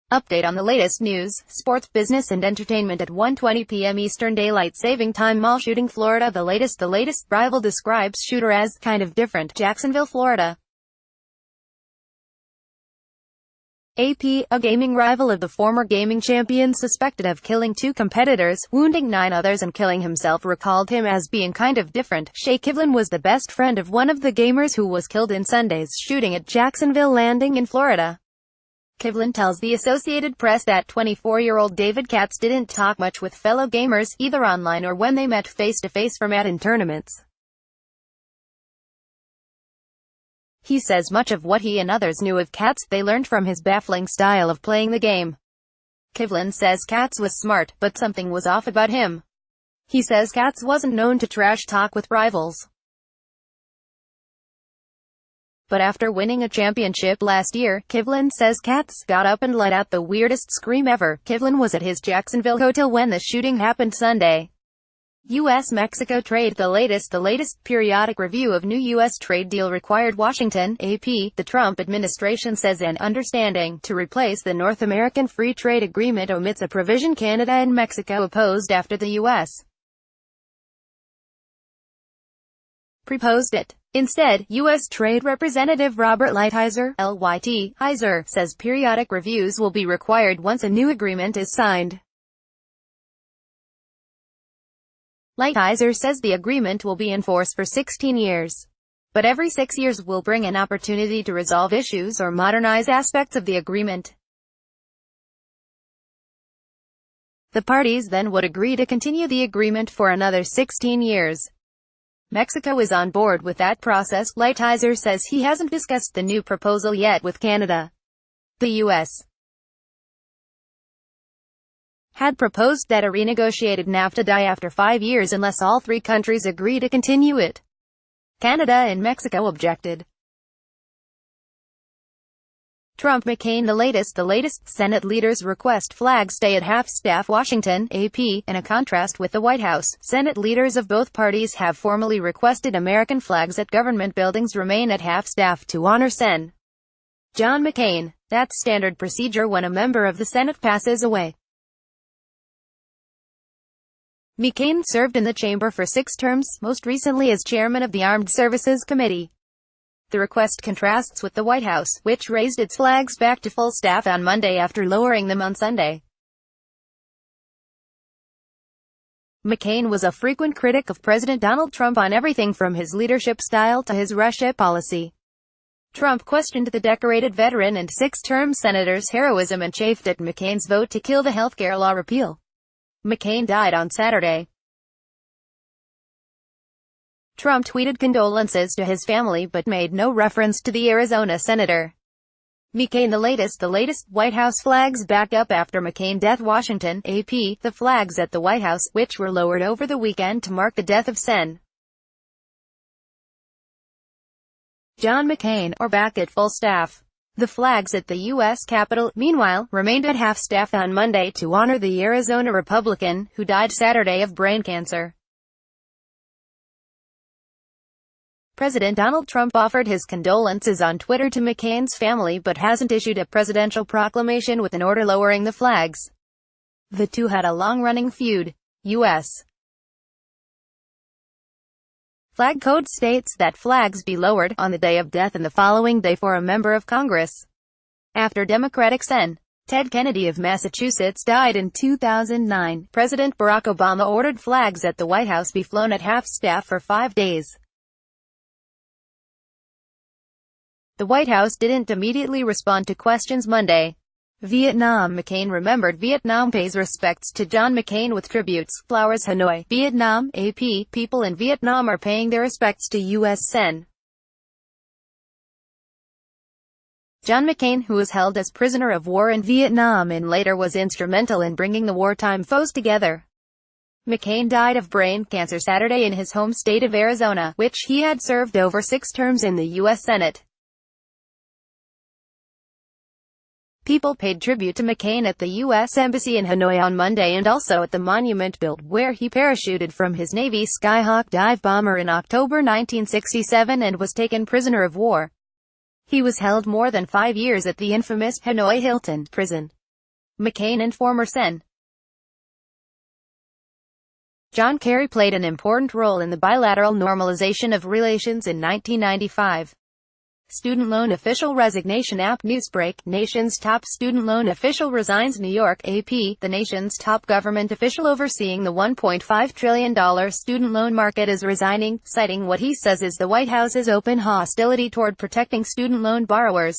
Update on the latest news, sports, business and entertainment at 1:20 p.m. Eastern Daylight Saving Time. Mall shooting, Florida. The latest. Rival describes shooter as kind of different. Jacksonville, Florida. AP, a gaming rival of the former gaming champion suspected of killing 2 competitors, wounding 9 others and killing himself, recalled him as being kind of different. Shay Kivlin was the best friend of one of the gamers who was killed in Sunday's shooting at Jacksonville Landing in Florida. Kivlin tells the Associated Press that 24-year-old David Katz didn't talk much with fellow gamers, either online or when they met face-to-face for Madden tournaments. He says much of what he and others knew of Katz, they learned from his baffling style of playing the game. Kivlin says Katz was smart, but something was off about him. He says Katz wasn't known to trash talk with rivals. But after winning a championship last year, Kivlin says Katz got up and let out the weirdest scream ever. Kivlin was at his Jacksonville hotel when the shooting happened Sunday. U.S.-Mexico trade. The latest periodic review of new U.S. trade deal required Washington, AP, the Trump administration says an understanding to replace the North American Free Trade Agreement omits a provision Canada and Mexico opposed after the U.S. proposed it. Instead, U.S. Trade Representative Robert Lighthizer, Heiser, says periodic reviews will be required once a new agreement is signed. Lighthizer says the agreement will be in force for 16 years. But every 6 years will bring an opportunity to resolve issues or modernize aspects of the agreement. The parties then would agree to continue the agreement for another 16 years. Mexico is on board with that process. Lighthizer says he hasn't discussed the new proposal yet with Canada. The U.S. had proposed that a renegotiated NAFTA die after 5 years unless all 3 countries agree to continue it. Canada and Mexico objected. Trump-McCain. The latest. Senate leaders request flag stay at half-staff. Washington, AP. In a contrast with the White House, Senate leaders of both parties have formally requested American flags at government buildings remain at half-staff to honor Sen. John McCain. That's standard procedure when a member of the Senate passes away. McCain served in the chamber for 6 terms, most recently as chairman of the Armed Services Committee. The request contrasts with the White House, which raised its flags back to full staff on Monday after lowering them on Sunday. McCain was a frequent critic of President Donald Trump on everything from his leadership style to his Russia policy. Trump questioned the decorated veteran and 6-term senator's heroism and chafed at McCain's vote to kill the healthcare law repeal. McCain died on Saturday. Trump tweeted condolences to his family but made no reference to the Arizona senator. McCain. The latest. White House flags back up after McCain death. Washington, AP. The flags at the White House, which were lowered over the weekend to mark the death of Sen. John McCain, are back at full staff. The flags at the U.S. Capitol, meanwhile, remained at half-staff on Monday to honor the Arizona Republican, who died Saturday of brain cancer. President Donald Trump offered his condolences on Twitter to McCain's family but hasn't issued a presidential proclamation with an order lowering the flags. The two had a long-running feud. U.S. flag code states that flags be lowered on the day of death and the following day for a member of Congress. After Democratic Sen. Ted Kennedy of Massachusetts died in 2009, President Barack Obama ordered flags at the White House be flown at half-staff for 5 days. The White House didn't immediately respond to questions Monday. Vietnam. McCain remembered Vietnam pays respects to John McCain with tributes. Flowers. Hanoi, Vietnam, AP. People in Vietnam are paying their respects to U.S. Sen. John McCain, who was held as prisoner of war in Vietnam and later was instrumental in bringing the wartime foes together. McCain died of brain cancer Saturday in his home state of Arizona, which he had served over 6 terms in the U.S. Senate. People paid tribute to McCain at the U.S. Embassy in Hanoi on Monday and also at the monument built where he parachuted from his Navy Skyhawk dive bomber in October 1967 and was taken prisoner of war. He was held more than 5 years at the infamous Hanoi Hilton prison. McCain and former Sen. John Kerry played an important role in the bilateral normalization of relations in 1995. Student loan official resignation app Newsbreak, nation's top student loan official resigns. New York, AP, the nation's top government official overseeing the $1.5 trillion student loan market is resigning, citing what he says is the White House's open hostility toward protecting student loan borrowers.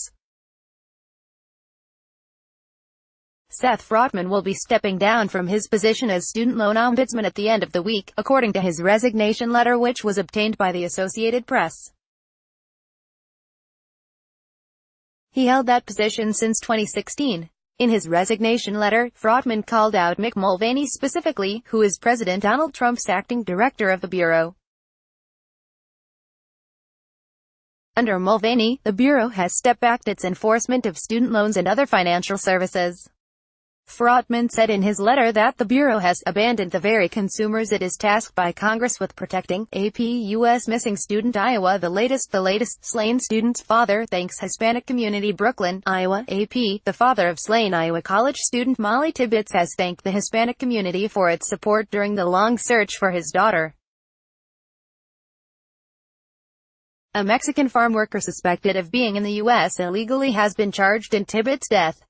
Seth Frotman will be stepping down from his position as student loan ombudsman at the end of the week, according to his resignation letter, which was obtained by the Associated Press. He held that position since 2016. In his resignation letter, Frotman called out Mick Mulvaney specifically, who is President Donald Trump's acting director of the Bureau. Under Mulvaney, the Bureau has step-backed its enforcement of student loans and other financial services. Frotman said in his letter that the Bureau has abandoned the very consumers it is tasked by Congress with protecting. AP U.S. missing student Iowa. The latest slain student's father thanks Hispanic community. Brooklyn, Iowa. AP, the father of slain Iowa college student Molly Tibbetts has thanked the Hispanic community for its support during the long search for his daughter. A Mexican farm worker suspected of being in the U.S. illegally has been charged in Tibbetts' death.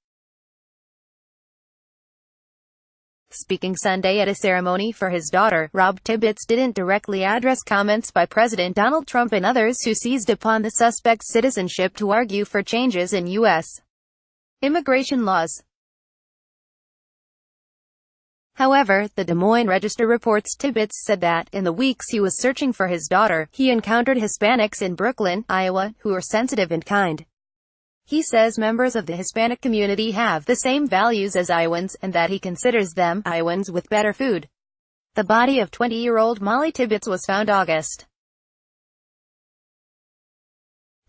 Speaking Sunday at a ceremony for his daughter, Rob Tibbetts didn't directly address comments by President Donald Trump and others who seized upon the suspect's citizenship to argue for changes in U.S. immigration laws. However, the Des Moines Register reports Tibbetts said that, in the weeks he was searching for his daughter, he encountered Hispanics in Brooklyn, Iowa, who are sensitive and kind. He says members of the Hispanic community have the same values as Iowans, and that he considers them, Iowans with better food. The body of 20-year-old Molly Tibbetts was found August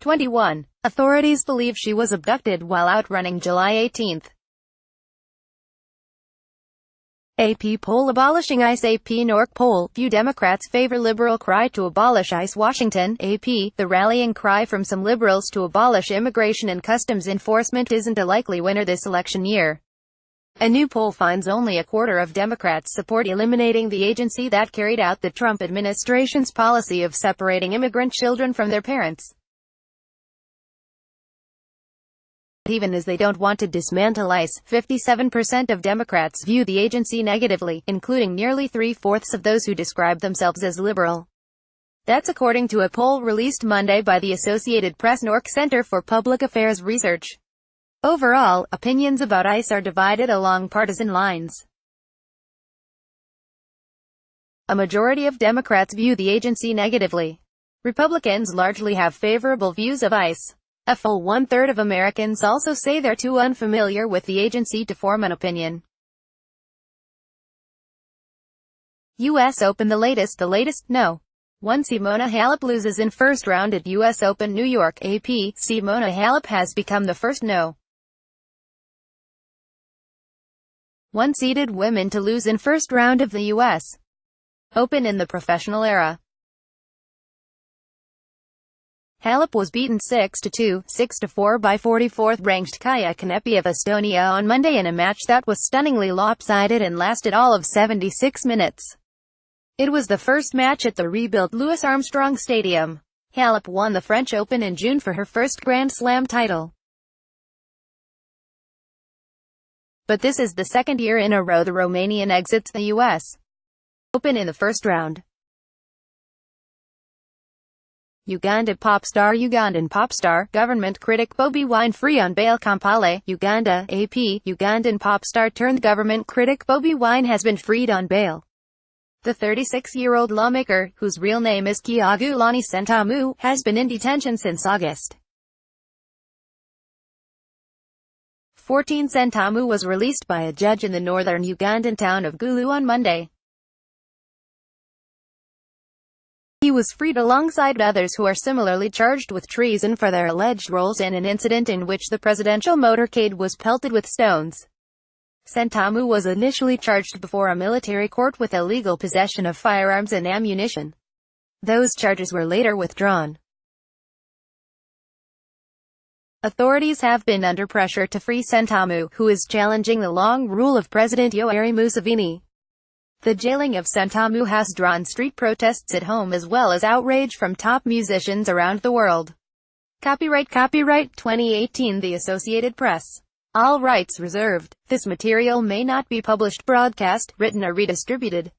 21. Authorities believe she was abducted while out running July 18. AP poll abolishing ICE. AP NORC poll, few Democrats favor liberal cry to abolish ICE. Washington, AP, the rallying cry from some liberals to abolish immigration and customs enforcement isn't a likely winner this election year. A new poll finds only a quarter of Democrats support eliminating the agency that carried out the Trump administration's policy of separating immigrant children from their parents. Even as they don't want to dismantle ICE, 57% of Democrats view the agency negatively, including nearly three-fourths of those who describe themselves as liberal. That's according to a poll released Monday by the Associated Press NORC Center for Public Affairs Research. Overall, opinions about ICE are divided along partisan lines. A majority of Democrats view the agency negatively. Republicans largely have favorable views of ICE. A full one-third of Americans also say they're too unfamiliar with the agency to form an opinion. U.S. Open. The latest, no. 1. Simona Halep loses in first round at U.S. Open New York. AP, Simona Halep has become the first no. 1 seeded women to lose in first round of the U.S. Open in the professional era. Halep was beaten 6-2, 6-4 by 44th-ranked Kaia Kanepi of Estonia on Monday in a match that was stunningly lopsided and lasted all of 76 minutes. It was the first match at the rebuilt Louis Armstrong Stadium. Halep won the French Open in June for her first Grand Slam title. But this is the second year in a row the Romanian exits the U.S. Open in the first round. Ugandan pop star, government critic Bobi Wine free on bail. Kampala, Uganda. AP, Ugandan pop star turned government critic Bobi Wine has been freed on bail. The 36-year-old lawmaker, whose real name is Kyagulanyi Ssentamu, has been in detention since August 14. Ssentamu was released by a judge in the northern Ugandan town of Gulu on Monday. He was freed alongside others who are similarly charged with treason for their alleged roles in an incident in which the presidential motorcade was pelted with stones. Ssentamu was initially charged before a military court with illegal possession of firearms and ammunition. Those charges were later withdrawn. Authorities have been under pressure to free Sentamu, who is challenging the long rule of President Yoweri Museveni. The jailing of Sentamu has drawn street protests at home as well as outrage from top musicians around the world. Copyright 2018 The Associated Press. All rights reserved. This material may not be published, broadcast, written or redistributed.